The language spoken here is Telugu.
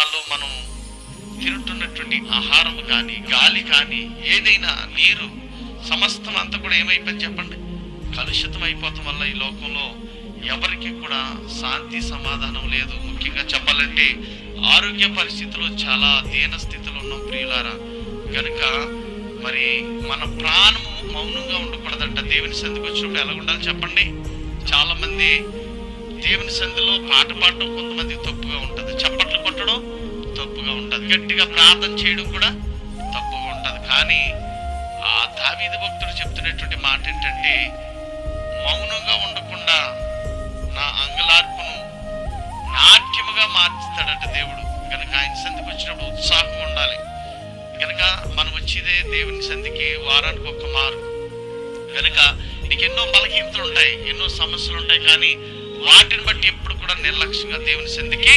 దినాల్లో మనం తింటున్నటువంటి ఆహారం కానీ, గాలి కానీ, ఏదైనా నీరు, సమస్తం అంతా కూడా ఏమైపోయింది చెప్పండి, కలుషితం అయిపోవటం వల్ల ఈ లోకంలో ఎవరికి కూడా శాంతి సమాధానం లేదు. ముఖ్యంగా చెప్పాలంటే ఆరోగ్య పరిస్థితుల్లో చాలా దీన స్థితిలో ఉన్నాం ప్రియులారా. కనుక మరి మన ప్రాణము మౌనంగా ఉండకూడదంట. దేవుని సంధికి వచ్చినప్పుడు ఎలా ఉండాలి చెప్పండి? చాలా మంది దేవుని సంధిలో పాట పాడటం కొంతమంది తప్పుగా ఉంటుంది, చప్పట్లు కొట్టడం తప్పుగా ఉంటుంది, గట్టిగా ప్రార్థన చేయడం కూడా తప్పుగా ఉంటుంది. కానీ ఆ దావీదు భక్తుడు చెప్తున్నటువంటి మాట ఏంటంటే, మౌనంగా ఉండకుండా నా అంగలార్పును నాట్యముగా మార్చుతాడట దేవుడు. కనుక ఆయన సంధికి వచ్చినప్పుడు ఉత్సాహంగా ఉండాలి. కనుక మనం వచ్చేదే దేవుని సంధికి వారానికి ఒక మారు. కనుక నీకు ఎన్నో బలహీనతలు ఉంటాయి, ఎన్నో సమస్యలు ఉంటాయి, కానీ వాటిని బట్టి ఎప్పుడు కూడా నిర్లక్ష్యంగా దేవుని సంధికి